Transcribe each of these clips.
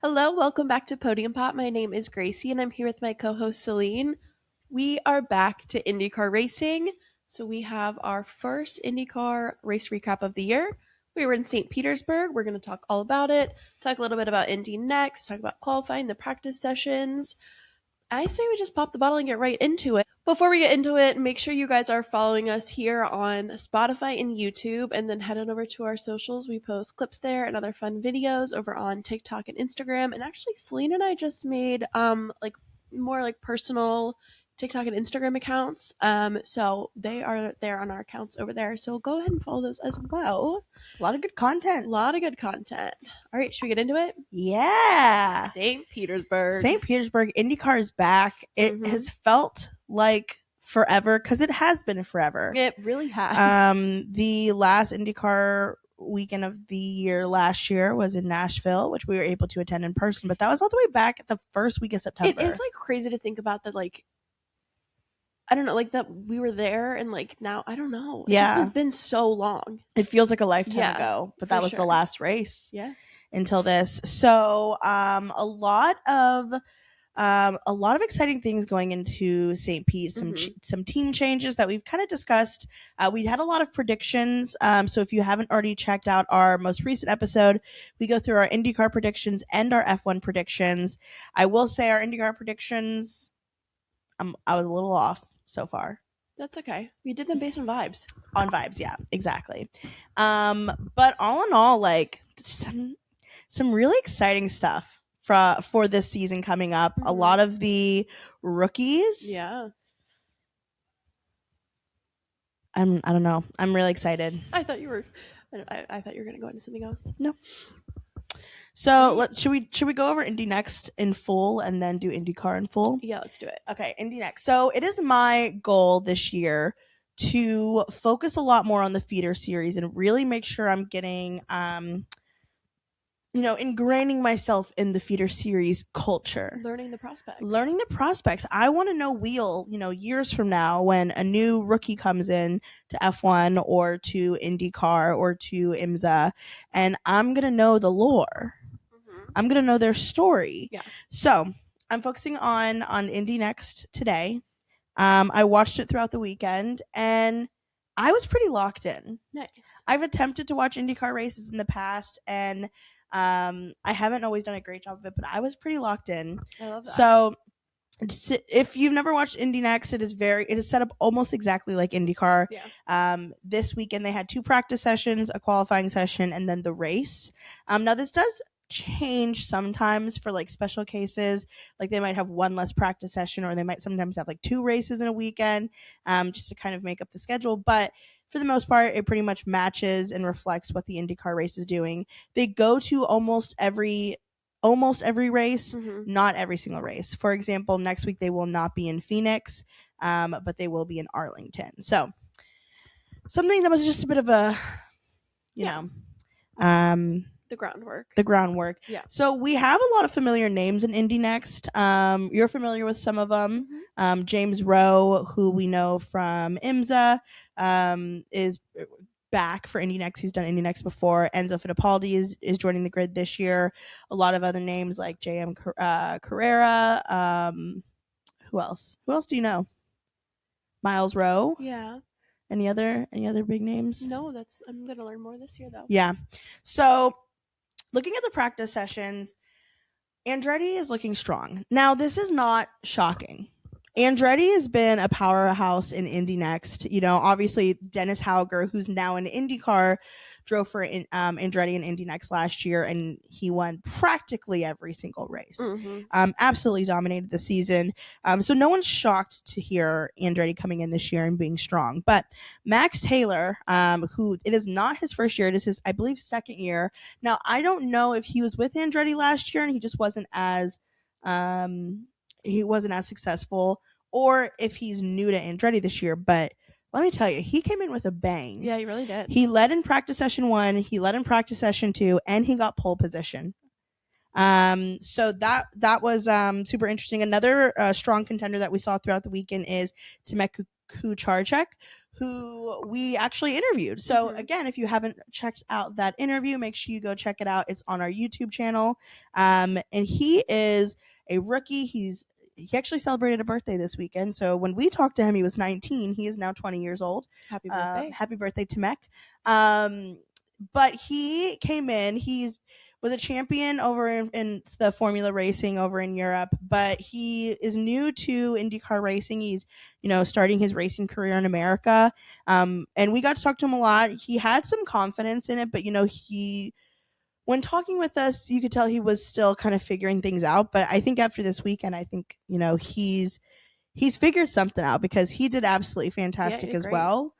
Hello, welcome back to Podium Pop. My name is Gracie and I'm here with my co-host Celine. We are back to IndyCar racing. So we have our first IndyCar race recap of the year. We were in St. Petersburg. We're going to talk all about it, talk a little bit about indynxt, talk about qualifying, the practice sessions. I say we just pop the bottle and get right into it. Before we get into it, make sure you guys are following us here on Spotify and YouTube, and then head on over to our socials. We post clips there and other fun videos over on TikTok and Instagram. And actually, Celine and I just made like more like personal TikTok and Instagram accounts. So they are there on our accounts over there. So go ahead and follow those as well. A lot of good content. A lot of good content. All right, should we get into it? Yeah. St. Petersburg. St. Petersburg, IndyCar is back. It has felt like forever because it has been forever. It really has. The last IndyCar weekend of the year last year was in Nashville, which we were able to attend in person, but that was all the way back at the first week of September. It is like crazy to think about that, like, I don't know, like that we were there and like now, I don't know. It's been so long. It feels like a lifetime ago, but that was the last race. Yeah. Until this. So a lot of exciting things going into St. Pete, some team changes that we've kind of discussed. We had a lot of predictions. So if you haven't already checked out our most recent episode, we go through our IndyCar predictions and our F1 predictions. I will say our IndyCar predictions, I was a little off so far. That's okay. We did them based on vibes. On vibes, yeah, exactly. But all in all, like some really exciting stuff for this season coming up. A lot of the rookies. Yeah. I don't know. I'm really excited. I thought you were going to go into something else. No. So should we go over indynxt in full and then do IndyCar in full? Yeah, let's do it. Okay, indynxt. So it is my goal this year to focus a lot more on the feeder series and really make sure I'm getting ingraining myself in the feeder series culture. Learning the prospects. I want to know wheel, years from now when a new rookie comes in to F1 or to IndyCar or to IMSA, and I'm going to know the lore. I'm going to know their story. Yeah. So I'm focusing on indynxt today. I watched it throughout the weekend and I was pretty locked in. Nice. I've attempted to watch IndyCar races in the past and I haven't always done a great job of it, but I was pretty locked in. I love that. So if you've never watched indynxt, it is set up almost exactly like IndyCar. Yeah. This weekend they had 2 practice sessions, a qualifying session, and then the race. Now this does change sometimes for like special cases, like they might have 1 less practice session, or they might sometimes have like 2 races in a weekend, just to kind of make up the schedule. But for the most part, it pretty much matches and reflects what the IndyCar race is doing. They go to almost every race, not every single race. For example, next week they will not be in Phoenix, but they will be in Arlington. So something that was just a bit of a, the groundwork. Yeah. So we have a lot of familiar names in indynxt. You're familiar with some of them. James Rowe, who we know from IMSA, is back for indynxt. He's done indynxt before. Enzo Fittipaldi is joining the grid this year. A lot of other names like JM Carrera. Who else? Who else do you know? Miles Rowe. Yeah. Any other big names? No, I'm gonna learn more this year though. Yeah. So looking at the practice sessions, Andretti is looking strong. Now, this is not shocking. Andretti has been a powerhouse in indynxt. Obviously Dennis Hauger, who's now in IndyCar, drove for Andretti in indynxt last year, and he won practically every single race. Absolutely dominated the season. So no one's shocked to hear Andretti coming in this year and being strong. But Max Taylor, who it is not his first year, it is his, I believe, second year. Now, I don't know if he was with Andretti last year and he just wasn't as successful, or if he's new to Andretti this year, but let me tell you, he came in with a bang. Yeah, he really did. He led in practice session 1, he led in practice session 2, and he got pole position. So that was super interesting. Another strong contender that we saw throughout the weekend is Timek Kucharczyk, who we actually interviewed. So again, if you haven't checked out that interview, make sure you go check it out. It's on our YouTube channel. And he is a rookie. He actually celebrated a birthday this weekend. So when we talked to him, he was 19. He is now 20 years old. Happy birthday. Happy birthday to Mick. But he came in. Was a champion over in the Formula racing over in Europe, but he is new to IndyCar racing. He's, starting his racing career in America. And we got to talk to him a lot. He had some confidence in it, but, when talking with us, you could tell he was still kind of figuring things out. But I think after this weekend, he's figured something out because he did absolutely fantastic as well.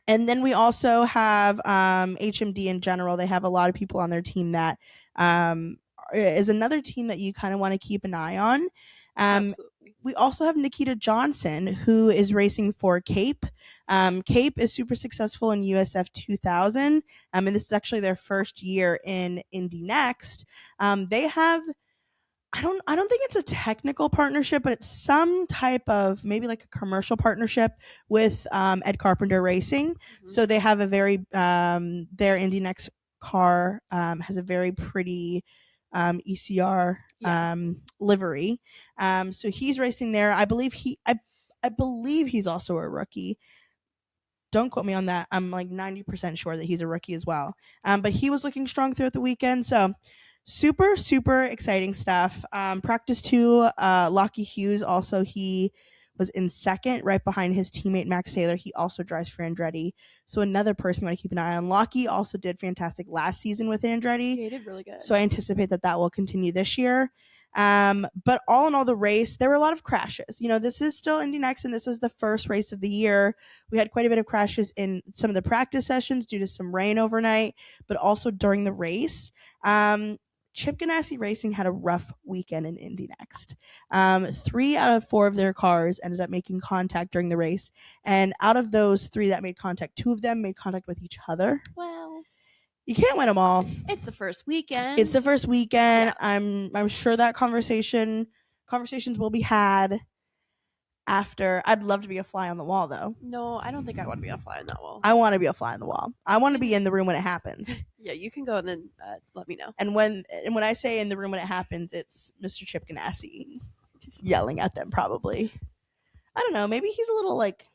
And then we also have HMD in general. They have a lot of people on their team that is another team that you kind of want to keep an eye on. Absolutely. We also have Nikita Johnson, who is racing for Cape. Cape is super successful in USF 2000, and this is actually their first year in indynxt. They have, I don't think it's a technical partnership, but it's some type of maybe like a commercial partnership with Ed Carpenter Racing. So they have a very their indynxt car has a very pretty ECR livery. So he's racing there. I believe he's also a rookie. Don't quote me on that. I'm like 90% sure that he's a rookie as well. But he was looking strong throughout the weekend. So super, super exciting stuff. Practice 2, Lockie Hughes, also he was in second right behind his teammate Max Taylor. He also drives for Andretti. So another person you want to keep an eye on. Lockie also did fantastic last season with Andretti. Yeah, he did really good. So I anticipate that will continue this year. But all in all, the race, there were a lot of crashes. This is still indynxt, and this is the first race of the year. We had quite a bit of crashes in some of the practice sessions due to some rain overnight, but also during the race. Chip Ganassi Racing had a rough weekend in indynxt. 3 out of 4 of their cars ended up making contact during the race, and out of those 3 that made contact, 2 of them made contact with each other. Well, you can't win them all. It's the first weekend. Yeah. I'm sure that conversations will be had after. I'd love to be a fly on the wall, though. No, I don't think I want to be a fly on that wall. I want to be a fly on the wall. I want to be in the room when it happens. Yeah, you can go and then let me know. And when I say in the room when it happens, it's Mr. Chip Ganassi yelling at them, probably. I don't know. Maybe he's a little like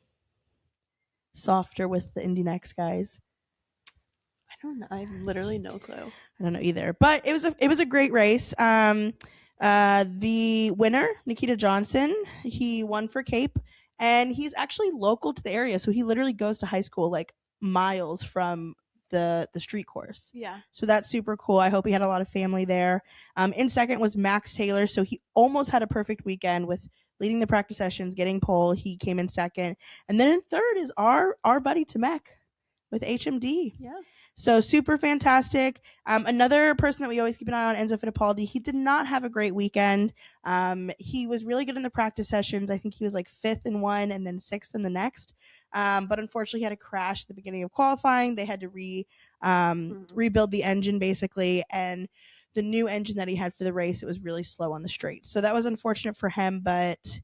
softer with the indynxt guys. I don't know. I have literally no clue. I don't know either. But it was a great race. The winner, Nikita Johnson, he won for Cape, and he's actually local to the area. So he literally goes to high school like miles from the street course. Yeah. So that's super cool. I hope he had a lot of family there. In second was Max Taylor. So he almost had a perfect weekend with leading the practice sessions, getting pole. He came in second. And then in third is our buddy Mick with HMD. Yeah. So super fantastic. Another person that we always keep an eye on, Enzo Fittipaldi. He did not have a great weekend. He was really good in the practice sessions. I think he was like 5th in one and then 6th in the next. But unfortunately, he had a crash at the beginning of qualifying. They had to rebuild the engine basically, and the new engine that he had for the race, it was really slow on the straight. So that was unfortunate for him, but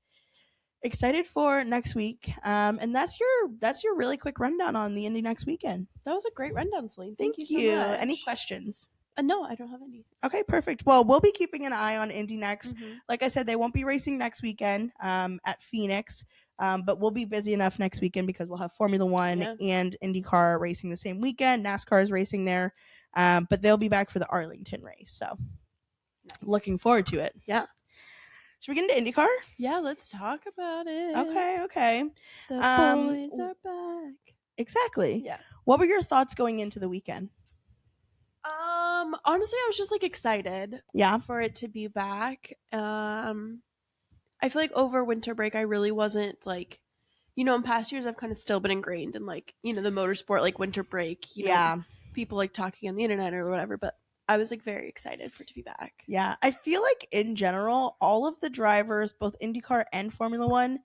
excited for next week. And that's your really quick rundown on the indynxt weekend. That was a great rundown, Celine. Thank you so much. Any questions? No, I don't have any. Okay, perfect. Well, we'll be keeping an eye on indynxt. Like I said, they won't be racing next weekend at Phoenix, but we'll be busy enough next weekend because we'll have Formula One and IndyCar racing the same weekend. NASCAR is racing there, but they'll be back for the Arlington race. So looking forward to it. Yeah. Should we get into IndyCar? Yeah, let's talk about it. Okay. The boys are back. Exactly. Yeah. What were your thoughts going into the weekend? Honestly, I was just like excited. Yeah. For it to be back. I feel like over winter break, I really wasn't like, in past years, I've kind of still been ingrained in like, the motorsport, like winter break, people like talking on the internet or whatever, but I was like very excited for it to be back. Yeah. I feel like in general, all of the drivers, both IndyCar and Formula One,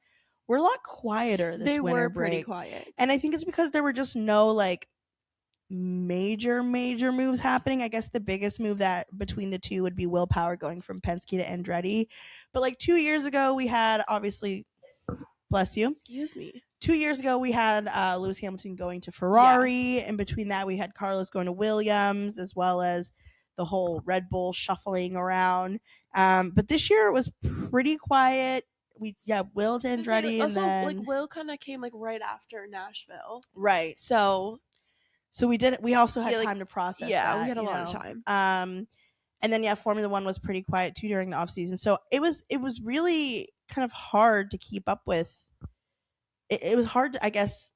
were a lot quieter this winter break. They were pretty quiet. And I think it's because there were just no like major moves happening. I guess the biggest move that between the two would be Will Power going from Penske to Andretti. But like 2 years ago, we had obviously, bless you. Excuse me. 2 years ago, we had Lewis Hamilton going to Ferrari. And between that, we had Carlos going to Williams, as well as the whole Red Bull shuffling around. But this year, it was pretty quiet. Will to Andretti, and also, then like, Will kind of came like right after Nashville, right. So we also had time to process. Yeah, that, we had a lot of time. And then Formula One was pretty quiet too during the off season. So it was really kind of hard to keep up with. It was hard to, I guess,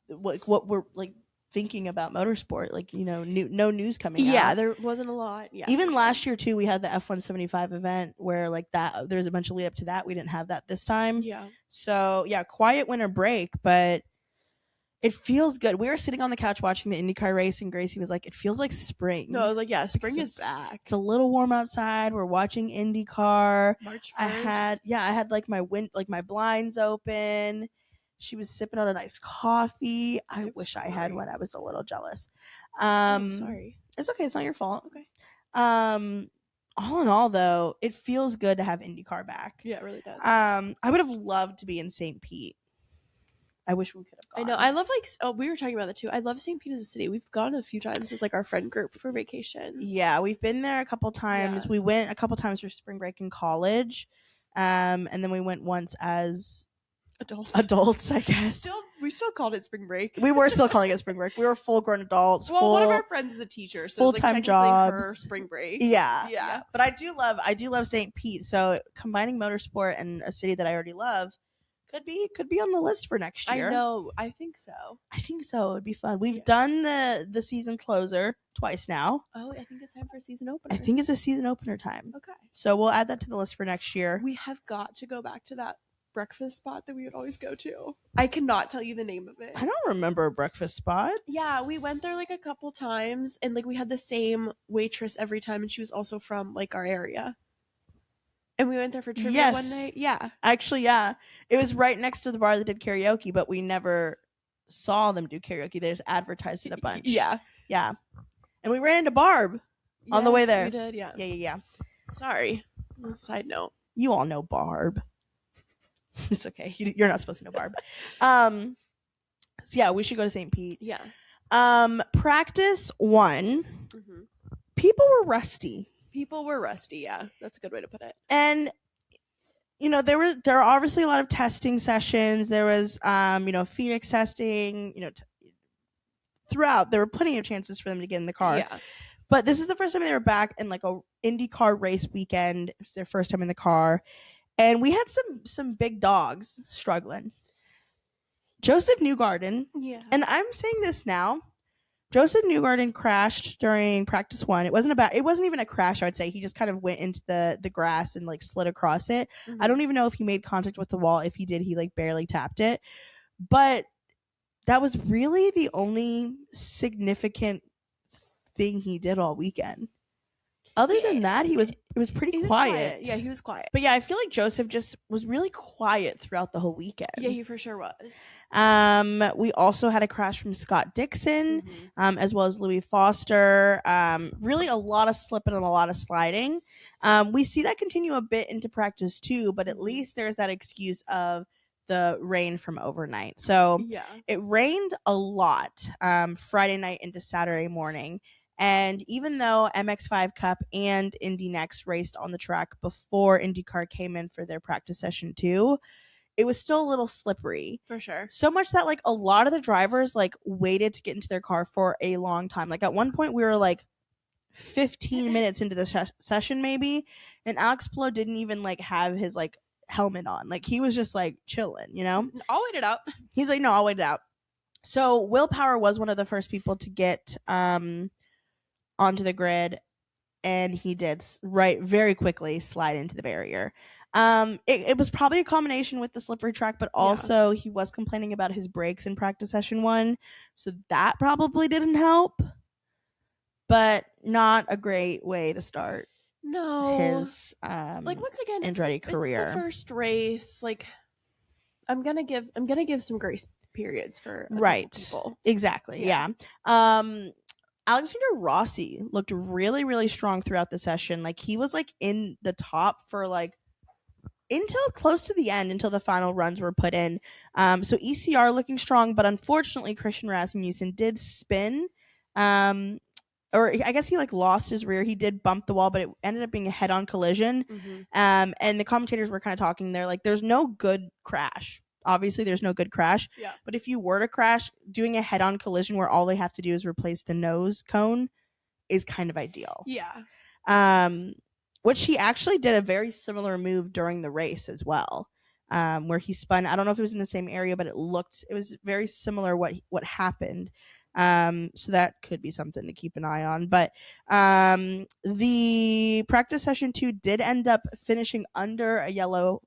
what we're like thinking about motorsport, like, no news coming out. Yeah, there wasn't a lot. Yeah, even last year too, we had the F175 event where like that there's a bunch of lead up to that. We didn't have that this time. Yeah. So yeah, quiet winter break, but it feels good. We were sitting on the couch watching the IndyCar race, and Gracie was like, "It feels like spring." No, I was like, "Yeah, spring is back. It's a little warm outside. We're watching IndyCar." March 1st. I had like my blinds open. She was sipping on a nice coffee. I wish I had one. I was a little jealous. Sorry. It's okay. It's not your fault. Okay. All in all, though, it feels good to have IndyCar back. Yeah, it really does. I would have loved to be in St. Pete. I wish we could have gone. I know. I love, like, we were talking about that too. I love St. Pete as a city. We've gone a few times as like our friend group for vacations. Yeah, we've been there a couple times. Yeah. We went a couple times for spring break in college. And then we went once as adults, I guess. We still called it spring break. We were still calling it spring break. We were full-grown adults. Well, one of our friends is a teacher, so full-time like jobs. Her spring break. Yeah. But I do love St. Pete. So combining motorsport and a city that I already love could be on the list for next year. I know. I think so. It'd be fun. We've done the season closer twice now. Oh, I think it's time for a season opener. I think it's a season opener time. Okay. So we'll add that to the list for next year. We have got to go back to that breakfast spot that we would always go to. I cannot tell you the name of it. I don't remember a breakfast spot. Yeah, we went there like a couple times, and like we had the same waitress every time, and she was also from like our area. And we went there for trivia one night. Yeah. Actually, yeah. It was right next to the bar that did karaoke, but we never saw them do karaoke. They just advertised it a bunch. Yeah. Yeah. And we ran into Barb on the way there. We did, yeah. Yeah. Sorry. Side note. You all know Barb. It's okay. You're not supposed to know Barb. So yeah, we should go to St. Pete. Yeah. Practice 1. Mm-hmm. People were rusty. Yeah. That's a good way to put it. And there are obviously a lot of testing sessions. There was Phoenix testing, throughout. There were plenty of chances for them to get in the car. Yeah. But this is the first time they were back in like a IndyCar race weekend. It was their first time in the car. And we had some big dogs struggling. Joseph Newgarden. Yeah. And I'm saying this now. Joseph Newgarden crashed during practice 1. It wasn't even a crash, I would say. He just kind of went into the grass and like slid across it. Mm-hmm. I don't even know if he made contact with the wall. If he did, he like barely tapped it. But that was really the only significant thing he did all weekend. Other than that, it was pretty quiet. Yeah, he was quiet. But yeah, I feel like Joseph just was really quiet throughout the whole weekend. Yeah, he for sure was. We also had a crash from Scott Dixon, mm-hmm. As well as Louis Foster. Really a lot of slipping and a lot of sliding. We see that continue a bit into practice too, but at least there's that excuse of the rain from overnight. So yeah, it rained a lot Friday night into Saturday morning. And even though MX5 Cup and indynxt raced on the track before IndyCar came in for their practice session too, it was still a little slippery. For sure. So much that like a lot of the drivers like waited to get into their car for a long time. Like at one point we were like 15 minutes into the session maybe, and Alex Palou didn't even like have his like helmet on. Like he was just like chilling, I'll wait it out. He's like, no, I'll wait it out. So Will Power was one of the first people to get onto the grid, and he did very quickly slide into the barrier. It was probably a combination with the slippery track, but also he was complaining about his brakes in practice session 1, so that probably didn't help. But not a great way to start. No, his like once again, Andretti career. It's the first race. Like I'm gonna give some grace periods for people. Exactly. Yeah. Alexander Rossi looked really, really strong throughout the session. Like he was like in the top for like until close to the end, until the final runs were put in. So ECR looking strong, but unfortunately Christian Rasmussen did spin. Or I guess he like lost his rear. He did bump the wall, but it ended up being a head-on collision. And the commentators were kind of talking there, like, there's no good crash. Obviously, there's no good crash. Yeah. But if you were to crash, doing a head-on collision where all they have to do is replace the nose cone is kind of ideal. Yeah. Which he actually did a very similar move during the race as well, where he spun. I don't know if it was in the same area, but it was very similar what happened. So that could be something to keep an eye on. But the practice session 2 did end up finishing under a yellow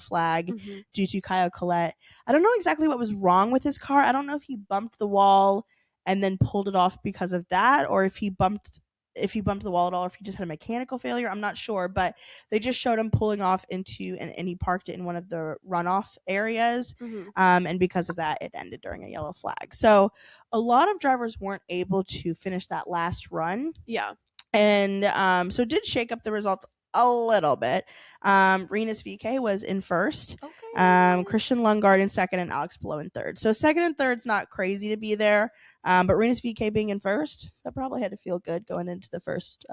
flag due to Kyle Collette. I don't know exactly what was wrong with his car. I don't know if he bumped the wall and then pulled it off because of that, or if he bumped the wall at all, or if he just had a mechanical failure. I'm not sure, but they just showed him pulling off and he parked it in one of the runoff areas. And because of that, it ended during a yellow flag. So a lot of drivers weren't able to finish that last run. Yeah. And so it did shake up the results a little bit. Rinus VK was in first. Okay. Christian Lundgaard in second, and Alex Palou in third. So second and third's not crazy to be there. But Rinus VK being in first, that probably had to feel good going into the first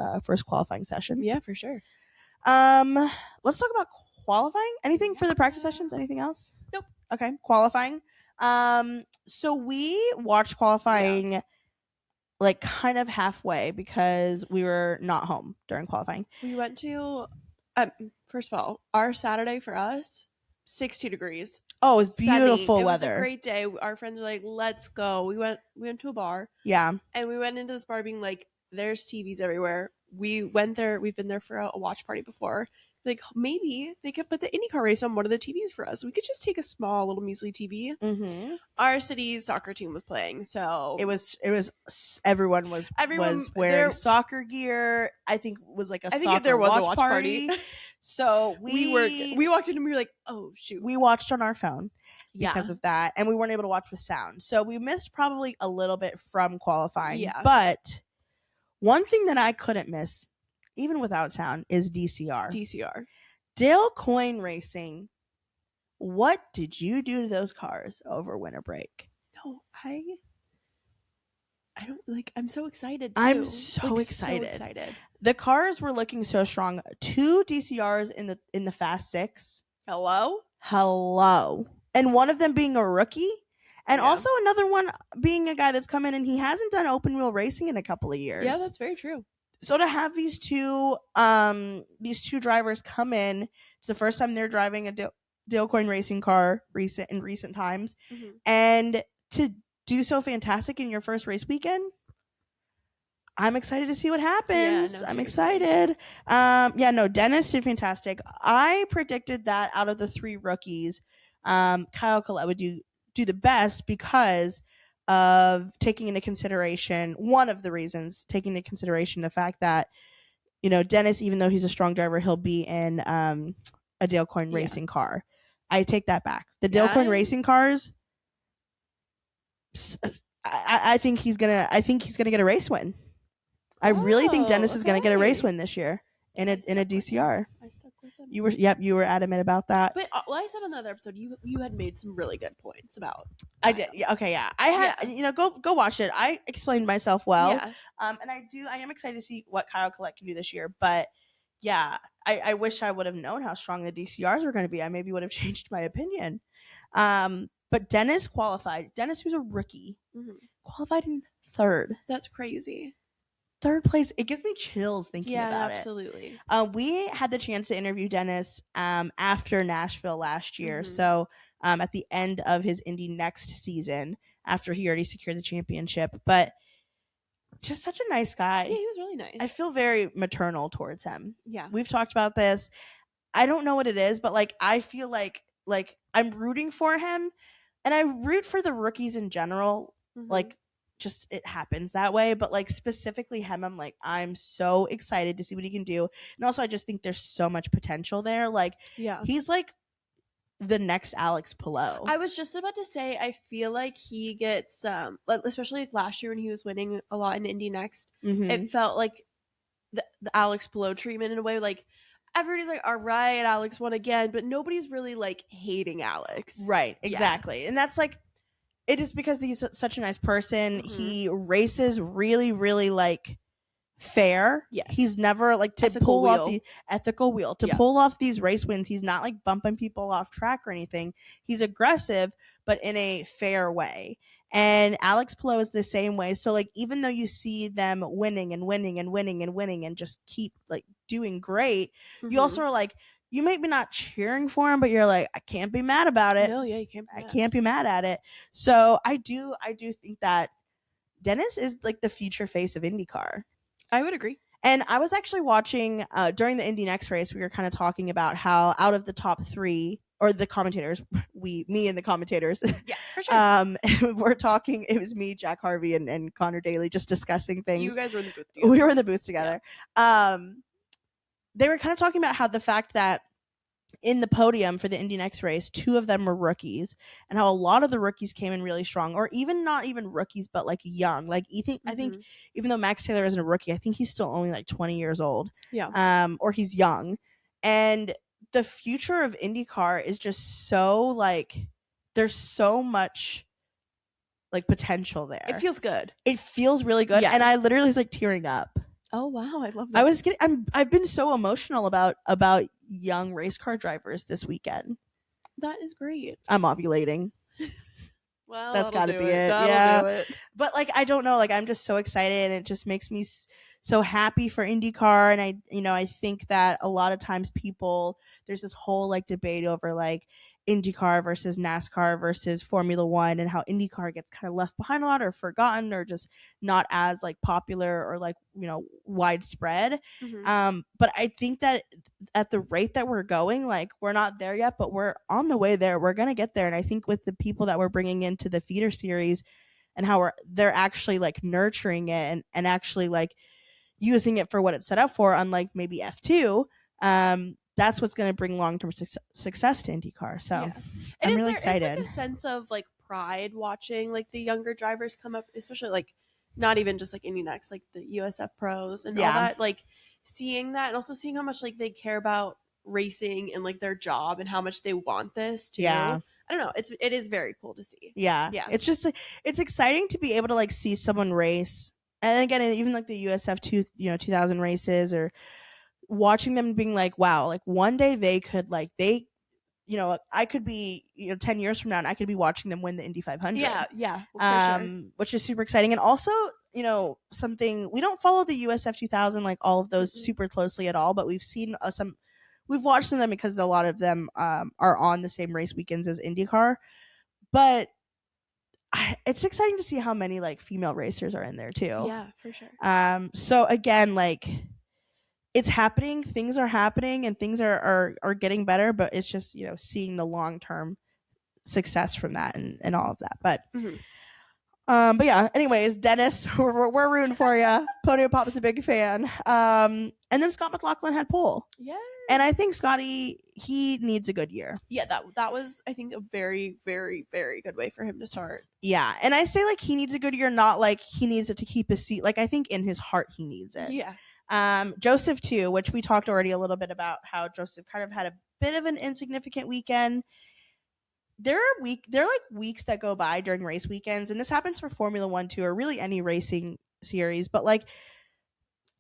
qualifying session. Yeah, for sure. Let's talk about qualifying. Anything for the practice sessions? Anything else? Nope. Okay, qualifying. So we watched qualifying like kind of halfway because we were not home during qualifying. We went to, first of all, our Saturday for us, 60 degrees. Oh, it was beautiful sunny. weather. It was a great day. Our friends were like, let's go. We went to a bar. Yeah. And we went into this bar being like, there's TVs everywhere. We went there. We've been there for a watch party before. Like, maybe they could put the IndyCar race on one of the TVs for us. We could just take a small little measly TV. Our city's soccer team was playing, so it was everyone was wearing soccer gear. I think it was like there was a watch party. So we walked in and we were like, oh shoot. We watched on our phone because of that, and we weren't able to watch with sound. So we missed probably a little bit from qualifying. Yeah. But one thing that I couldn't miss, even without sound, is DCR. Dale Coyne Racing. What did you do to those cars over winter break? No, I don't I'm so excited too. I'm so excited. The cars were looking so strong. 2 DCRs in the Fast 6. Hello. And one of them being a rookie. And also another one being a guy that's come in and he hasn't done open wheel racing in a couple of years. Yeah, that's very true. So to have these two drivers come in, it's the first time they're driving a Dale Coyne Racing car in recent times, and to do so fantastic in your first race weekend, I'm excited to see what happens. I'm excited. Dennis did fantastic. I predicted that out of the 3 rookies, Kyle Collette would do the best because of taking into consideration the fact that, Dennis, even though he's a strong driver, he'll be in a Dale Coyne Racing car. I take that back. The Dale Coyne Racing cars, I think he's gonna get a race win. I really think Dennis is gonna get a race win this year in a DCR. I stuck with him. You were adamant about that. But I said on the other episode, you had made some really good points about. I did. Yeah, okay, yeah. I had go watch it. I explained myself well. Yeah. And I am excited to see what Kyle Collette can do this year. But yeah, I wish I would have known how strong the DCRs were going to be. I maybe would have changed my opinion. But Dennis qualified. Dennis, who's a rookie, qualified in 3rd. That's crazy. 3rd place. It gives me chills thinking about it. Yeah, absolutely. We had the chance to interview Dennis after Nashville last year. So at the end of his indynxt season, after he already secured the championship. But just such a nice guy. Yeah, he was really nice. I feel very maternal towards him. Yeah. We've talked about this. I don't know what it is, but I feel like I'm rooting for him, and I root for the rookies in general. Just it happens that way, but specifically him, I'm so excited to see what he can do. And also I just think there's so much potential there. He's the next Alex Palou. I was just about to say, I feel like he gets especially last year when he was winning a lot in indynxt, it felt like the Alex Palou treatment in a way. everybody's like, all right, Alex won again, but nobody's really like hating Alex. Right, Yeah. exactly. And that's like, it is because he's such a nice person. Mhm. He races really, really like fair. Yes. He's never like to Ethical pull off wheel. the ethical wheel to Yeah. pull off these race wins. He's not like bumping people off track or anything. He's aggressive, but in a fair way. And Alex Palou is the same way. So like, even though you see them winning and winning and winning and winning and just keep like doing great, you also Mhm. are like, you might be not cheering for him, but you're like, I can't be mad about it. No, yeah, you can't. I can't be mad at it. So I do think that Dennis is like the future face of IndyCar. I would agree. And I was actually watching during the indynxt race, we were kind of talking about how out of the top 3, or the commentators, me and the commentators, Yeah, for sure. we're talking, it was me, Jack Harvey, and Connor Daly just discussing things. You guys were in the booth together. We were in the booth together. Yeah. They were kind of talking about how the fact that in the podium for the indynxt race, 2 of them were rookies, and how a lot of the rookies came in really strong, or even not even rookies, but like young. Like I think even though Max Taylor isn't a rookie, I think he's still only like 20 years old. Yeah. Or he's young. And the future of IndyCar is just so like, there's so much like potential there. It feels good. It feels really good. Yeah. And I literally was like tearing up. Oh wow, I love that. I've been so emotional about young race car drivers this weekend. That is great. I'm ovulating. Well, that's got to be it. That'll yeah. do it. But like, I don't know. Like, I'm just so excited, and it just makes me so happy for IndyCar. And I think that a lot of times there's this whole like debate over like IndyCar versus NASCAR versus Formula One, and how IndyCar gets kind of left behind a lot, or forgotten, or just not as like popular or like widespread. But I think that at the rate that we're going, like, we're not there yet, but we're on the way there. We're gonna get there. And I think with the people that we're bringing into the feeder series, and how they're actually like nurturing it and actually like using it for what it's set up for, unlike maybe F2, that's what's going to bring long-term success to IndyCar. So yeah. I'm really excited. Is like a sense of like pride watching like the younger drivers come up, especially like not even just like indynxt, like the USF pros and all that, like seeing that, and also seeing how much like they care about racing and like their job and how much they want this too. Yeah. I don't know. It is very cool to see. Yeah. It's just it's exciting to be able to like see someone race, and again, even like the USF 2000 races, or watching them being like, wow, like one day they could like I could be 10 years from now, and I could be watching them win the Indy 500. Yeah. Well, for sure. Which is super exciting. And also, something, we don't follow the USF 2000 like all of those super closely at all, but we've seen we've watched them because a lot of them are on the same race weekends as IndyCar. But it's exciting to see how many like female racers are in there too. Yeah, for sure. So again, like, it's happening, things are happening, and things are getting better, but it's just seeing the long-term success from that and all of that. But but yeah, anyways, Dennis, we're rooting for you. Podium Pop is a big fan. And then Scott McLaughlin had pole. Yeah. And I think Scotty, he needs a good year. Yeah, that was, I think, a very, very, very good way for him to start. Yeah. And I say like he needs a good year, not like he needs it to keep his seat. Like, I think in his heart he needs it. Yeah. Joseph too, which we talked already a little bit about how Joseph kind of had a bit of an insignificant weekend. There are like weeks that go by during race weekends, and this happens for Formula One too, or really any racing series, but like,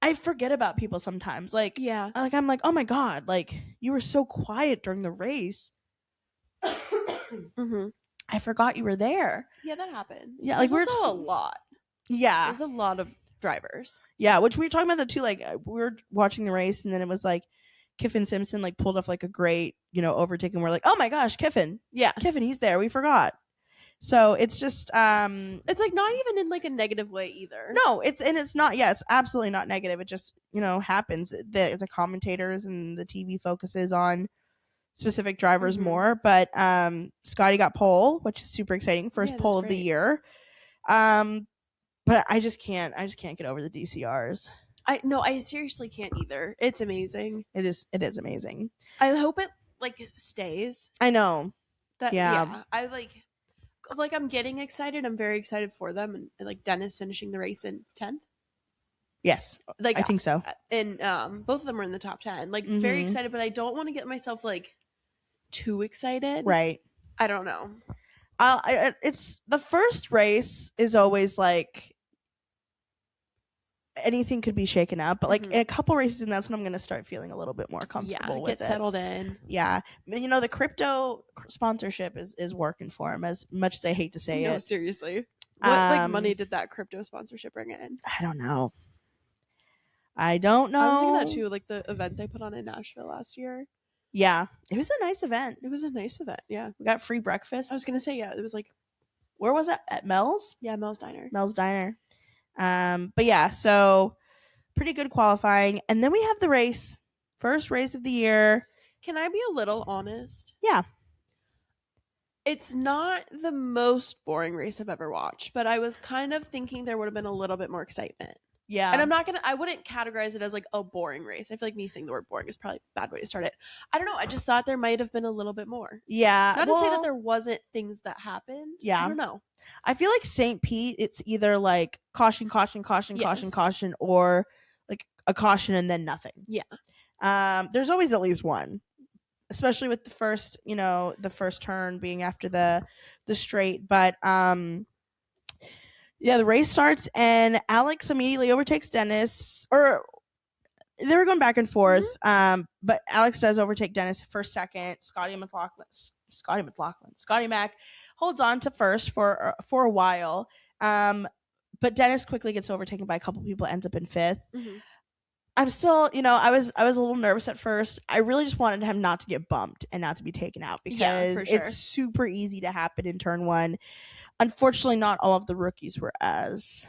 I forget about people sometimes. Like, yeah, like I'm like, oh my god, like, you were so quiet during the race. I forgot you were there. Yeah, that happens. Yeah, like, there's also a lot. Yeah, there's a lot of drivers. Yeah, which we were talking about that too. Like, we were watching the race, and then it was like Kiffin Simpson like pulled off like a great overtake, and we're like, oh my gosh, Kiffin. Yeah, Kiffin, he's there. We forgot. So it's just it's like not even in like a negative way either. No, it's not. Yeah, it's absolutely not negative. It just happens. The commentators and the TV focuses on specific drivers more. But Scotty got pole, which is super exciting. First pole of the year. But I just can't get over the DCRs. I seriously can't either. It's amazing. It is amazing. I hope it like stays. I know. Yeah. I like I'm getting excited. I'm very excited for them, and like Dennis finishing the race in 10th. Yes, Like, I think so. And both of them were in the top 10. Like, very excited, but I don't want to get myself like too excited. Right. I don't know. It's the first race is always like anything could be shaken up, but like in a couple races, and that's when I'm gonna start feeling a little bit more comfortable with it. Get settled in. Yeah, you know, the crypto sponsorship is working for him, as much as I hate to say it. No, seriously. What like money did that crypto sponsorship bring in? I don't know. I was thinking that too, like the event they put on in Nashville last year. Yeah, it was a nice event. It was a nice event. Yeah, we got free breakfast. I was gonna say, yeah, it was like, where was it? At Mel's? Yeah, Mel's Diner. But yeah, so pretty good qualifying, and then we have the race, first race of the year. Can I be a little honest? Yeah. It's not the most boring race I've ever watched, but I was kind of thinking there would have been a little bit more excitement. Yeah. And I wouldn't categorize it as like a boring race. I feel like me saying the word boring is probably a bad way to start it. I don't know. I just thought there might have been a little bit more. Yeah. Not to say that there wasn't things that happened. Yeah. I don't know. I feel like St. Pete, it's either like caution, or like a caution and then nothing. Yeah. There's always at least one, especially with the first turn being after the straight. But yeah, the race starts and Alex immediately overtakes Dennis, or they were going back and forth. But Alex does overtake Dennis for second. Scotty Mack holds on to first for a while. But Dennis quickly gets overtaken by a couple people, ends up in fifth. I'm still, I was a little nervous at first. I really just wanted him not to get bumped and not to be taken out, because it's super easy to happen in turn one. Unfortunately, not all of the rookies were as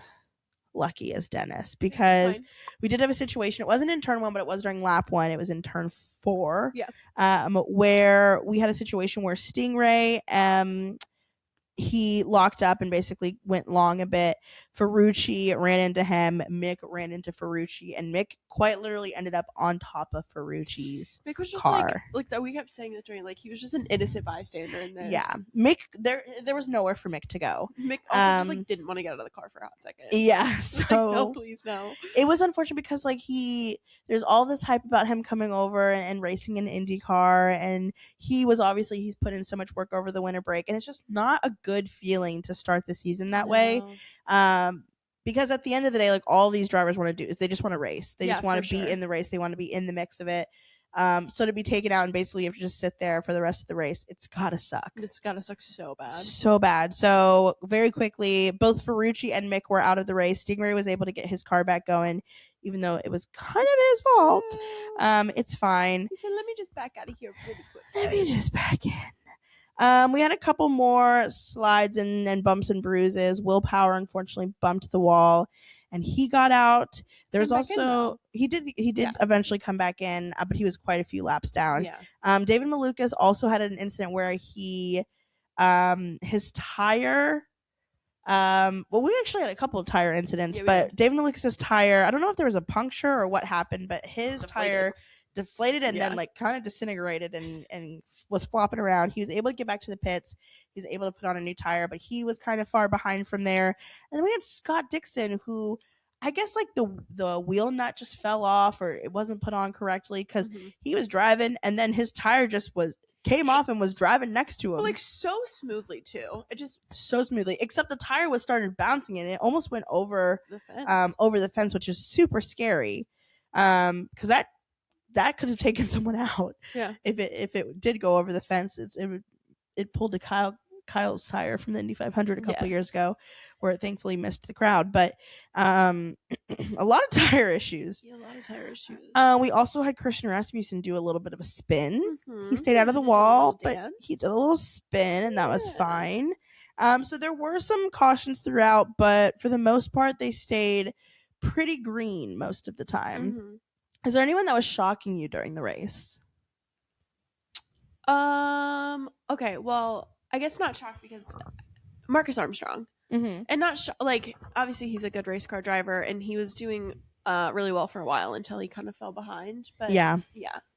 lucky as Dennis, because we did have a situation. It wasn't in turn one, but it was during lap one. It was in turn 4. Yeah. Where we had a situation where Stingray, he locked up and basically went long a bit. Ferrucci ran into him. Mick ran into Ferrucci, and Mick quite literally ended up on top of Ferrucci's Mick was just car. like that. We kept saying that during, like, he was just an innocent bystander in this. Yeah, Mick. There was nowhere for Mick to go. Mick also just like didn't want to get out of the car for a hot second. Yeah, so like, no, please, no. It was unfortunate because like there's all this hype about him coming over and racing in Indycar, and he's put in so much work over the winter break, and it's just not a good feeling to start the season that way. Because at the end of the day, like, all these drivers want to do is they just want to race. They just want to be in the race. They want to be in the mix of it. So to be taken out and basically have to just sit there for the rest of the race, it's gotta suck. It's gotta suck so bad. So bad. So very quickly, both Ferrucci and Mick were out of the race. Stingray was able to get his car back going, even though it was kind of his fault. It's fine. He said, "Let me just back out of here really quick. Let me just back in." We had a couple more slides and bumps and bruises. Willpower unfortunately bumped the wall, and he got out. There's also he did eventually come back in, but he was quite a few laps down. David Malukas also had an incident where he his tire. Well, we actually had a couple of tire incidents, but David Malukas' tire, I don't know if there was a puncture or what happened, but his tire deflated and then like kind of disintegrated and was flopping around. He was able to get back to the pits. He was able to put on a new tire, but he was kind of far behind from there. And then we had Scott Dixon, who I guess like the wheel nut just fell off, or it wasn't put on correctly, because he was driving and then his tire just came off and was driving next to him. But like so smoothly too. It just so smoothly. Except the tire started bouncing and it almost went over the fence, which is super scary. Because that could have taken someone out. Yeah. If it did go over the fence, it pulled Kyle's tire from the Indy 500 a couple years ago, where it thankfully missed the crowd. But a lot of tire issues. Yeah, a lot of tire issues. We also had Christian Rasmussen do a little bit of a spin. He stayed out of the wall, but he did a little spin, and that was fine. So there were some cautions throughout, but for the most part, they stayed pretty green most of the time. Is there anyone that was shocking you during the race? Okay, well, I guess not shocked because Marcus Armstrong. And not like, obviously he's a good race car driver and he was doing really well for a while until he kind of fell behind. But yeah,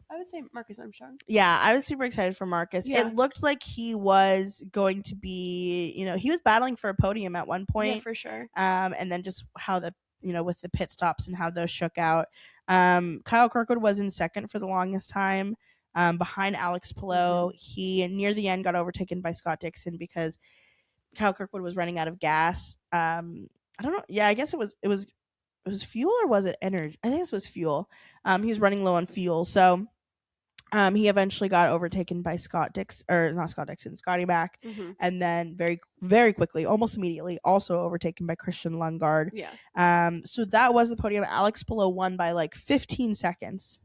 I would say Marcus Armstrong. Yeah, I was super excited for Marcus. It looked like he was going to be, he was battling for a podium at one point. Yeah, for sure. And then just how with the pit stops and how those shook out. Kyle Kirkwood was in second for the longest time, behind Alex Palou. He near the end got overtaken by Scott Dixon because Kyle Kirkwood was running out of gas. I don't know. Yeah, I guess it was fuel, or was it energy? I think this was fuel. He was running low on fuel, so he eventually got overtaken by Scotty Mack, and then very, very quickly, almost immediately, also overtaken by Christian Lundgaard. Yeah. So that was the podium. Alex Palou won by like 15 seconds.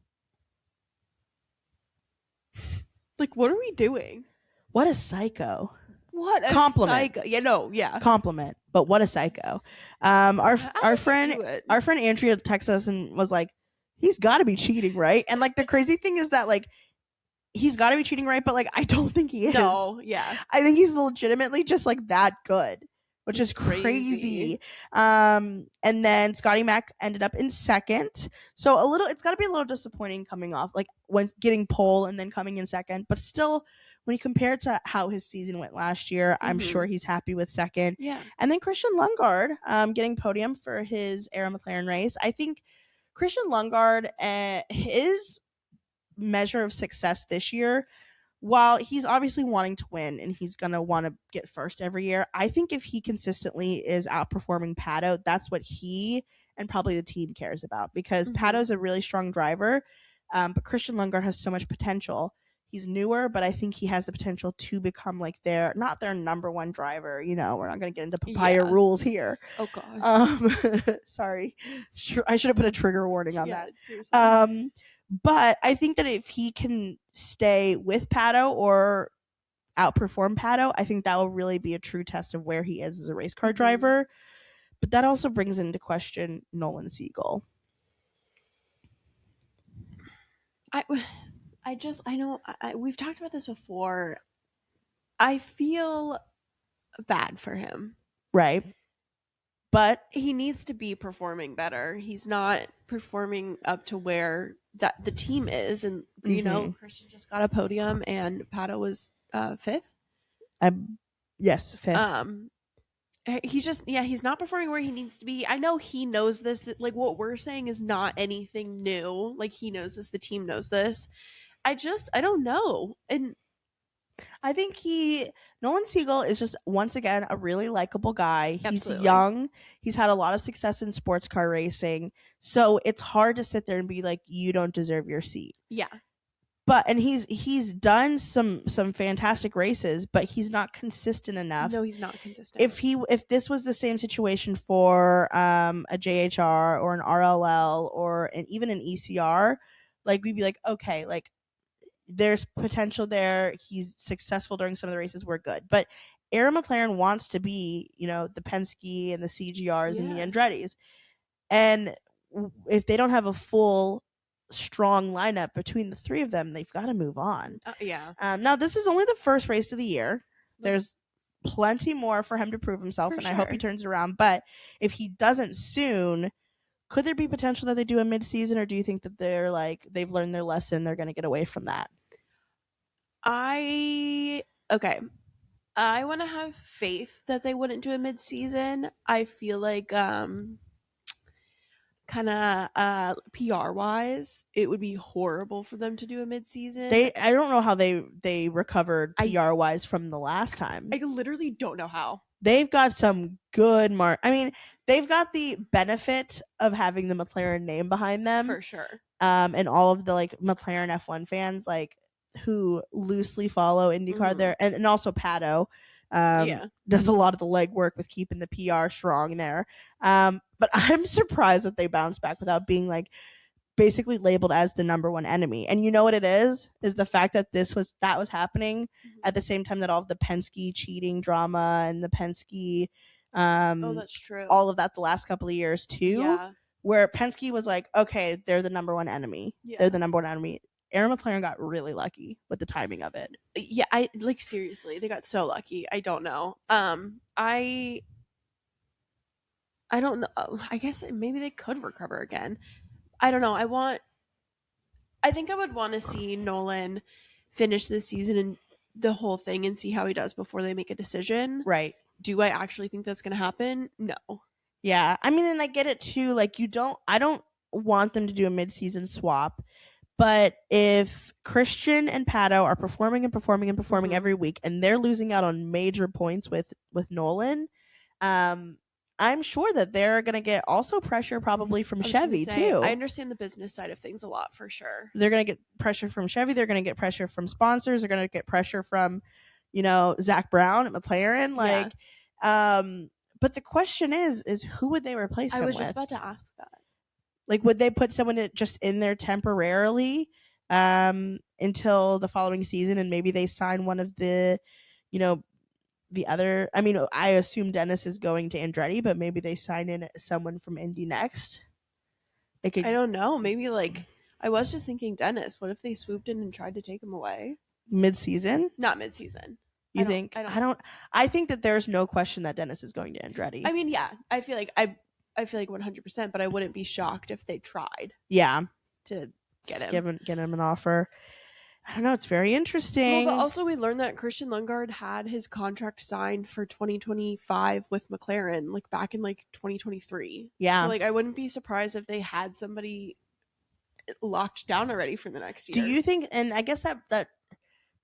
Like, what are we doing? What a psycho. What a compliment. Psycho. Yeah, no, yeah. Compliment, but what a psycho. Our friend Andrea texted us and was like, he's got to be cheating, right? And like the crazy thing is that like he's got to be cheating, right? But like I don't think he is. No, yeah. I think he's legitimately just like that good, which is crazy. And then Scotty Mack ended up in second. So it's got to be a little disappointing coming off like when getting pole and then coming in second, but still when you compare it to how his season went last year, I'm sure he's happy with second. Yeah. And then Christian Lundgaard getting podium for his Arrow McLaren race. I think Christian Lundgaard, his measure of success this year, while he's obviously wanting to win and he's going to want to get first every year, I think if he consistently is outperforming Pato, that's what he and probably the team cares about, because Pato's a really strong driver, but Christian Lundgaard has so much potential. He's newer, but I think he has the potential to become like not their number one driver. We're not going to get into papaya rules here. Oh God. Sorry. I should have put a trigger warning on that. Seriously. But I think that if he can stay with Pato or outperform Pato, I think that will really be a true test of where he is as a race car driver. But that also brings into question Nolan Siegel. We've talked about this before. I feel bad for him. Right. But he needs to be performing better. He's not performing up to where that the team is. And, Christian just got a podium and Pato was fifth. Yes, fifth. He's not performing where he needs to be. I know he knows this. Like, what we're saying is not anything new. Like, he knows this. The team knows this. I don't know. And I think Nolan Siegel is just, once again, a really likable guy. Absolutely. He's young. He's had a lot of success in sports car racing. So it's hard to sit there and be like, you don't deserve your seat. Yeah. And he's done some fantastic races, but he's not consistent enough. No, he's not consistent. If this was the same situation for a JHR or an RLL or even an ECR, like we'd be like, okay, like there's potential there. He's successful during some of the races. We're good. But Arrow McLaren wants to be, the Penske and the CGRs and the Andretti's. And if they don't have a full, strong lineup between the three of them, they've got to move on. Now, this is only the first race of the year. There's plenty more for him to prove himself, and I hope he turns it around. But if he doesn't soon, could there be potential that they do a mid-season, or do you think that they're like, they've learned their lesson, they're going to get away from that? I want to have faith that they wouldn't do a mid-season. I feel like kind of PR wise, it would be horrible for them to do a mid-season. I don't know how they recovered PR wise from the last time. I literally don't know how. They've got some good they've got the benefit of having the McLaren name behind them, for sure. And all of the like McLaren F1 fans like who loosely follow IndyCar there, and also Pato does a lot of the legwork with keeping the PR strong there. But I'm surprised that they bounced back without being like basically labeled as the number one enemy. And you know what it is the fact that that was happening at the same time that all of the Penske cheating drama and the Penske that's true, all of that the last couple of years too, where Penske was like, okay, they're the number one enemy. They're the number one enemy. Arrow McLaren got really lucky with the timing of it. Yeah, I like, seriously, they got so lucky. I don't know. I don't know. I guess maybe they could recover again. I don't know. I think I would want to see Nolan finish the season and the whole thing and see how he does before they make a decision. Right. Do I actually think that's going to happen? No. Yeah, I mean, and I get it too. Like, I don't want them to do a mid-season swap, but if Christian and Pato are performing and performing and performing every week, and they're losing out on major points with Nolan, I'm sure that they're gonna get also pressure probably from Chevy too. I understand the business side of things a lot for sure. They're gonna get pressure from Chevy. They're gonna get pressure from sponsors. They're gonna get pressure from, Zach Brown at McLaren. Like, but the question is who would they replace? I him was just with? about to ask that. Like, would they put someone just in there temporarily until the following season, and maybe they sign one of the, the other? I mean, I assume Dennis is going to Andretti, but maybe they sign in someone from indynxt. I don't know. Maybe I was just thinking Dennis. What if they swooped in and tried to take him away mid-season? Not mid-season. You think? I think that there's no question that Dennis is going to Andretti. I mean, yeah. I feel like 100%, but I wouldn't be shocked if they tried. Yeah. To get him. Get him an offer. I don't know. It's very interesting. Well, but also we learned that Christian Lundgaard had his contract signed for 2025 with McLaren, back in 2023. Yeah. So I wouldn't be surprised if they had somebody locked down already for the next year. Do you think? And I guess that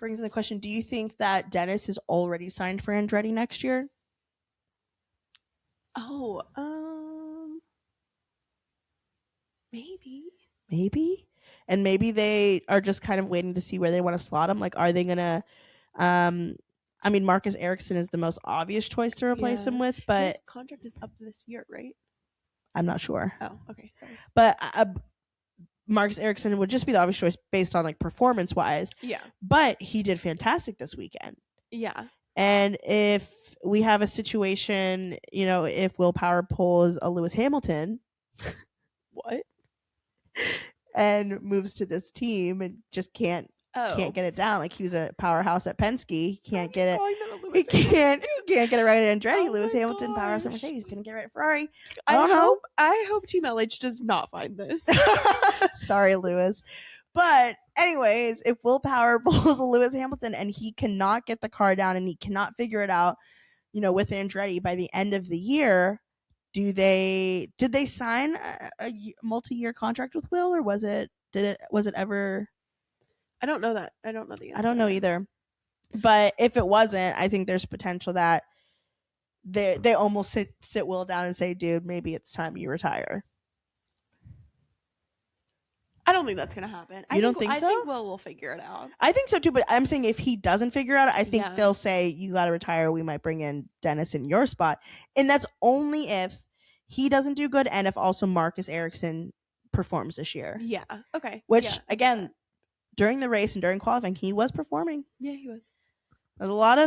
brings in the question: do you think that Dennis is already signed for Andretti next year? Oh, maybe. And maybe they are just kind of waiting to see where they want to slot him. Like, are they gonna? I mean, Marcus Ericsson is the most obvious choice to replace him with, but his contract is up this year, right? I'm not sure. Oh, okay, sorry. But Marcus Ericsson would just be the obvious choice based on performance wise. Yeah. But he did fantastic this weekend. Yeah. And if we have a situation, if Will Power pulls a Lewis Hamilton, what? And moves to this team and just can't get it down. Like, he was a powerhouse at Penske. He can't get it. He can't get it right at Andretti. Lewis Hamilton, powerhouse at Mercedes. He's gonna get it right at Ferrari. I hope Team LH does not find this. Sorry, Lewis. But anyways, if Will Power pulls a Lewis Hamilton and he cannot get the car down and he cannot figure it out, with Andretti by the end of the year, did they sign a multi-year contract with Will, or was it ever? I don't know that. I don't know the answer. I don't know either. But if it wasn't, I think there's potential that they almost sit Will down and say, dude, maybe it's time you retire. I don't think that's going to happen. You don't think so? I think Will figure it out. I think so too, but I'm saying if he doesn't figure it out, I think they'll say, you got to retire. We might bring in Dennis in your spot. And that's only if he doesn't do good and if also Marcus Ericsson performs this year. Yeah. Okay. Which, again, during the race and during qualifying, he was performing. Yeah, he was. There's a lot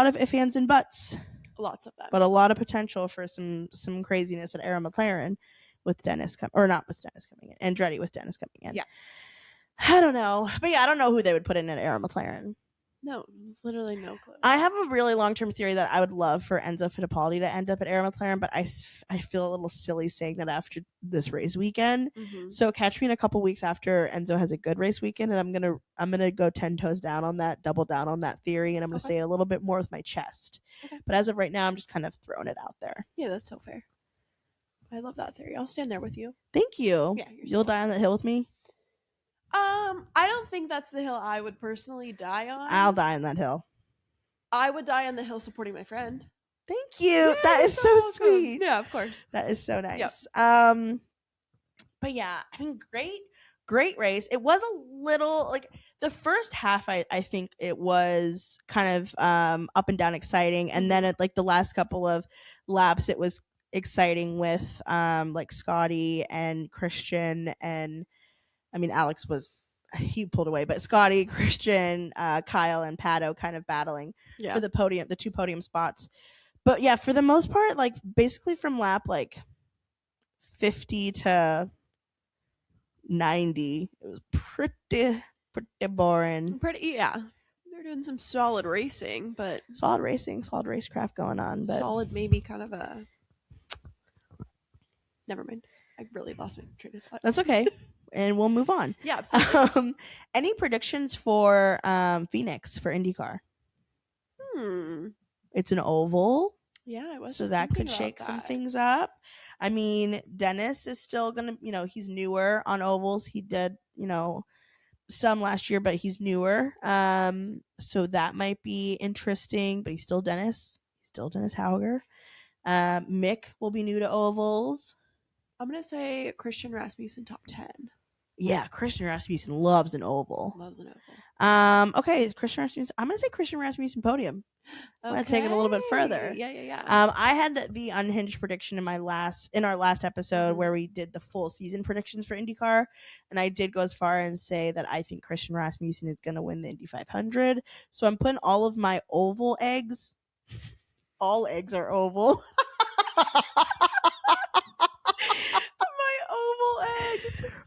of ifs, ands, and buts. Lots of them. But a lot of potential for some craziness at Arrow McLaren with Dennis not with Dennis coming in. Andretti with Dennis coming in. Yeah. I don't know. But yeah, I don't know who they would put in at Arrow McLaren. No, literally no clue. I have a really long-term theory that I would love for Enzo Fittipaldi to end up at Arrow McLaren, but I feel a little silly saying that after this race weekend. Mm-hmm. So catch me in a couple weeks after Enzo has a good race weekend, and I'm gonna go 10 toes down on that, double down on that theory, and I'm gonna say it a little bit more with my chest. Okay. But as of right now, I'm just kind of throwing it out there. Yeah, that's so fair. I love that theory. I'll stand there with you. Thank you. Yeah, you'll die on that hill with me. I don't think that's the hill I would personally die on. I'll die on that hill. I would die on the hill supporting my friend. Thank you. Yeah, that is so sweet. Yeah, of course. That is so nice. Yep. But yeah, I mean, great race. It was a little the first half. I think it was kind of up and down exciting, and then at the last couple of laps, it was exciting with Scotty and Christian, and I mean Alex he pulled away, but Scotty, Christian, Kyle, and Pato kind of battling for the 2 podium spots. But yeah, for the most part, basically from lap 50 to 90, it was pretty boring. They're doing some solid racing, but solid racecraft going on. But solid, maybe kind of a. Never mind. I really lost my train of thought. That's okay. And we'll move on. Yeah, absolutely. Any predictions for Phoenix for IndyCar? It's an oval. Yeah, I was. So that could shake some things up. I mean, Dennis is still gonna, he's newer on ovals. He did, some last year, but he's newer. So that might be interesting. But he's still Dennis. He's still Dennis Hauger. Mick will be new to ovals. I'm gonna say Christian Rasmussen top 10. Yeah, Christian Rasmussen loves an oval. Loves an oval. Okay, Christian Rasmussen. I'm gonna say Christian Rasmussen podium. I'm gonna take it a little bit further. Yeah. I had the unhinged prediction in our last episode where we did the full season predictions for IndyCar, and I did go as far and say that I think Christian Rasmussen is gonna win the Indy 500. So I'm putting all of my oval eggs. All eggs are oval.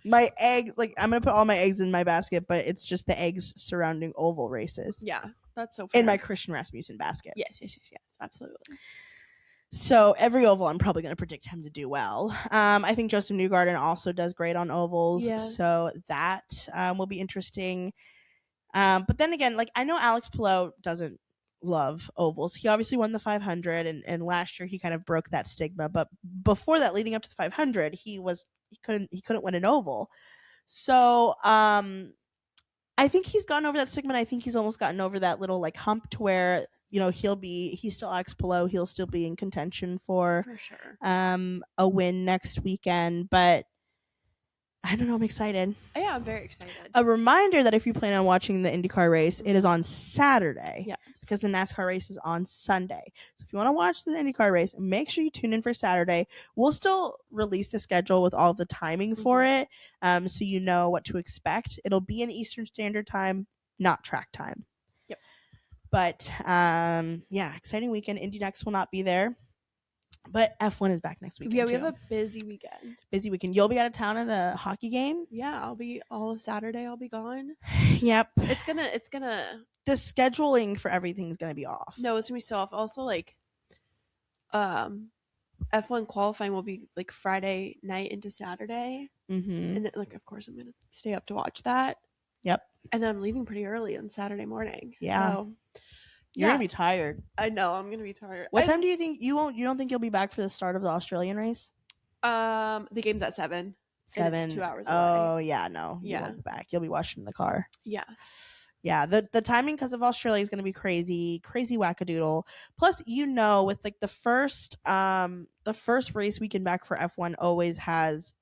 My eggs, I'm gonna put all my eggs in my basket, but it's just the eggs surrounding oval races. Yeah, that's so fair. In my Christian Rasmussen basket. Yes, absolutely. So every oval, I'm probably gonna predict him to do well. I think Joseph Newgarden also does great on ovals, so that will be interesting. But then again, I know Alex Palou doesn't love ovals. He obviously won the 500, and last year he kind of broke that stigma. But before that, leading up to the 500, he couldn't win an oval. So I think he's gotten over that stigma. And I think he's almost gotten over that little hump to where he's still Alex Palou. He'll still be in contention for sure a win next weekend. But I don't know. I'm excited. Yeah, I'm very excited. A reminder that if you plan on watching the IndyCar race, it is on Saturday. Yes. Because the NASCAR race is on Sunday. So if you want to watch the IndyCar race, make sure you tune in for Saturday. We'll still release the schedule with all of the timing for it, so you know what to expect. It'll be in Eastern Standard Time, not track time. Yep. But yeah, exciting weekend. indynxt will not be there. But F1 is back next weekend. Yeah, we have a busy weekend. You'll be out of town at a hockey game? Yeah, I'll be all of Saturday. I'll be gone. Yep. It's gonna. The scheduling for everything is gonna be off. No, it's gonna be so off. Also, F1 qualifying will be Friday night into Saturday, and then of course I'm gonna stay up to watch that. Yep. And then I'm leaving pretty early on Saturday morning. Yeah. So, you're gonna be tired. I know I'm gonna be tired. What time do you think you don't think you'll be back for the start of the Australian race? The game's at 7. 7. And it's 2 hours away. Oh yeah, no. You Yeah. won't be back. You'll be watching in the car. Yeah. Yeah. The timing because of Australia is gonna be crazy wackadoodle. Plus, with the first race weekend back for F1 always has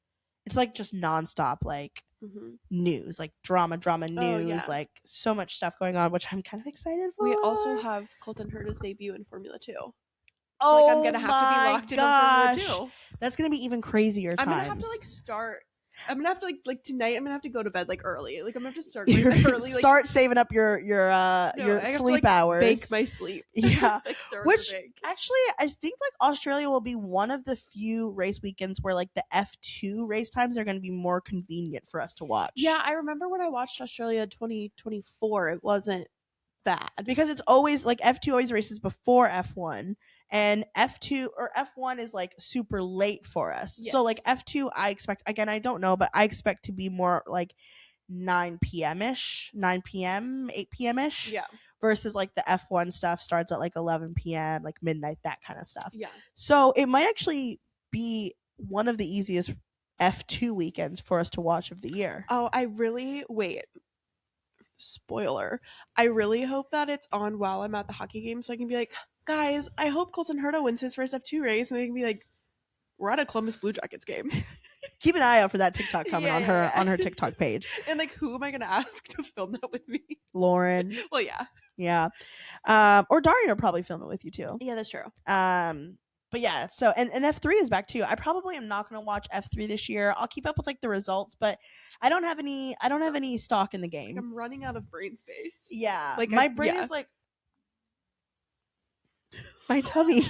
it's just nonstop news, drama news, so much stuff going on, which I'm kind of excited for. We also have Colton Herta's debut in Formula 2. So, oh, I'm gonna have to be locked in on Formula 2. That's gonna be even crazier. I'm gonna have to start. I'm gonna have to tonight. I'm gonna have to go to bed early. I'm gonna have to start early. Start saving up your sleep hours. Bake my sleep. Yeah. Which actually, I think Australia will be one of the few race weekends where the F2 race times are going to be more convenient for us to watch. Yeah, I remember when I watched Australia 2024, it wasn't bad because it's always F2 always races before F1. And F2 or F1 is super late for us. Yes. So F2, I expect, again, I don't know, but I expect to be more 9 p.m., 8 p.m. Yeah. Versus the F1 stuff starts at 11 p.m., midnight, that kind of stuff. Yeah. So it might actually be one of the easiest F2 weekends for us to watch of the year. Oh, spoiler. I really hope that it's on while I'm at the hockey game so I can be guys, I hope Colton Herta wins his first F2 race, and they can be we're at a Columbus Blue Jackets game. Keep an eye out for that TikTok comment on her TikTok page. And who am I gonna ask to film that with me? Lauren. Well, yeah. Yeah. Or Darian will probably film it with you too. Yeah, that's true. But yeah, so and F3 is back too. I probably am not gonna watch F3 this year. I'll keep up with the results, but I don't have any stock in the game. I'm running out of brain space. Yeah. My brain is my tummy.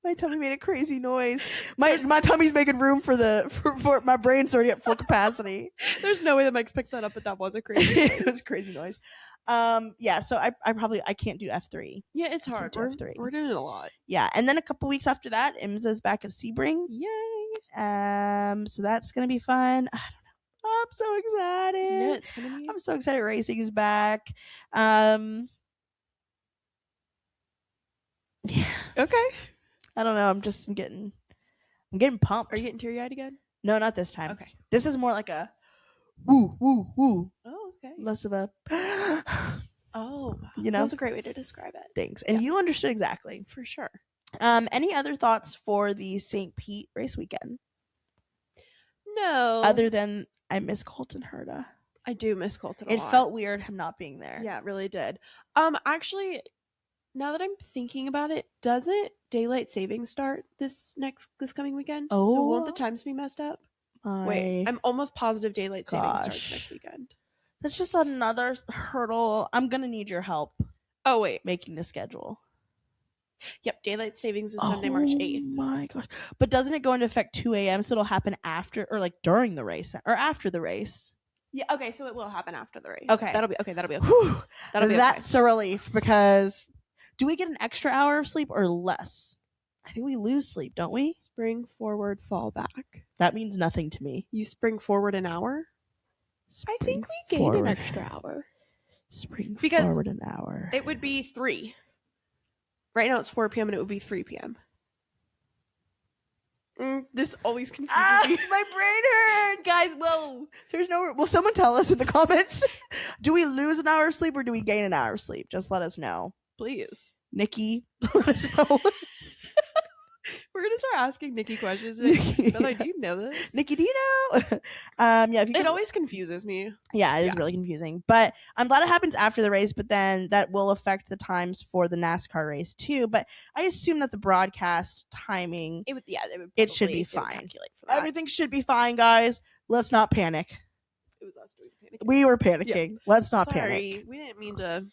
My tummy made a crazy noise. My tummy's making room for my brain's already at full capacity. There's no way that Mike's picked that up, but that was a crazy noise. It was a crazy noise. Yeah, so I can't do F3. Yeah, it's hard. We're doing it a lot. Yeah, and then a couple weeks after that, IMSA's back at Sebring. Yay. So that's gonna be fun. I don't know. I'm so excited. Yeah, it's gonna be. I'm so excited. Racing is back. Yeah. Okay. I don't know. I'm just getting. I'm getting pumped. Are you getting teary-eyed again? No, not this time. Okay. This is more like a woo, woo, woo. Oh, okay. Less of a Oh, you know? That was a great way to describe it. Thanks. And you understood exactly. For sure. Any other thoughts for the St. Pete race weekend? No. Other than I miss Colton Herta. I do miss Colton a lot. It felt weird him not being there. Yeah, it really did. Actually, now that I'm thinking about it, doesn't daylight savings start this coming weekend? Oh. So won't the times be messed up? Wait, I'm almost positive daylight savings starts next weekend. That's just another hurdle. I'm gonna need your help. Oh, wait. Making the schedule. Yep, daylight savings is Sunday, March 8th. Oh my gosh. But doesn't it go into effect 2 a.m. so it'll happen after or like during the race or after the race? Yeah, okay, so it will happen after the race. Okay. That'll be okay. Whew. That'll be That's a relief because do we get an extra hour of sleep or less? I think we lose sleep, don't we? Spring forward, fall back. That means nothing to me. You spring forward an hour? I think we gain an extra hour. Spring because forward an hour. It would be 3. Right now it's 4 p.m. and it would be 3 p.m. This always confuses me. My brain hurts. Guys, well, will someone tell us in the comments? Do we lose an hour of sleep or do we gain an hour of sleep? Just let us know. Please. Nikki, let us know. We're going to start asking Nikki questions. Like, Bella, do you know this? Nikki, do you know? Yeah. It always confuses me. Yeah, it is really confusing. But I'm glad it happens after the race, but then that will affect the times for the NASCAR race too. But I assume that the broadcast timing, it should be fine. For that. Everything should be fine, guys. Let's not panic. It was us doing panicking. We were panicking. Yeah. Let's not Sorry, panic. We didn't mean to.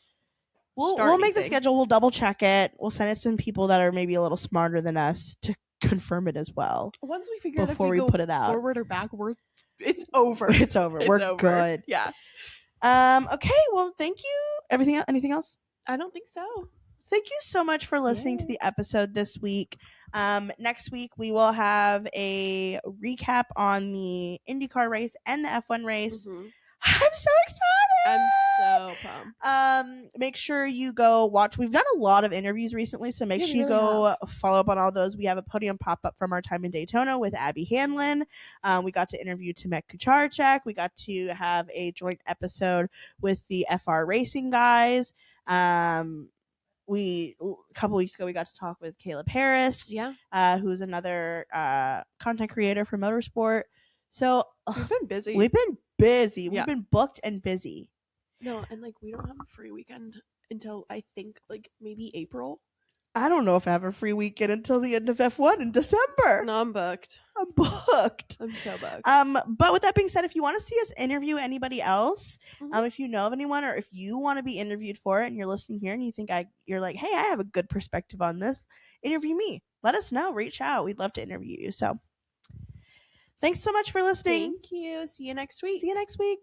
We'll make the schedule. We'll double check it. We'll send it to some people that are maybe a little smarter than us to confirm it as well. Once we figure out before if we go put it out, forward or back, it's over. It's over. We're over. Good. Yeah. Okay. Well, thank you. Anything else? I don't think so. Thank you so much for listening to the episode this week. Next week we will have a recap on the IndyCar race and the F1 race. Mm-hmm. I'm so excited. I'm so pumped. Make sure you go watch. We've done a lot of interviews recently, so make sure you go follow up on all those. We have a podium pop-up from our time in Daytona with Abby Hanlon. We got to interview Mick Kucharczyk. We got to have a joint episode with the FR Racing guys. A couple weeks ago we got to talk with Caleb Harris, who's another content creator for motorsport. So we've been busy. We've been booked and busy. No, and like we don't have a free weekend until I think like maybe April. I don't know if I have a free weekend until the end of F1 in December. No, I'm booked. I'm booked. I'm so booked. But with that being said, if you want to see us interview anybody else, if you know of anyone or if you want to be interviewed for it and you're listening here and you think you're like, hey, I have a good perspective on this, interview me. Let us know. Reach out. We'd love to interview you. So thanks so much for listening. Thank you. See you next week.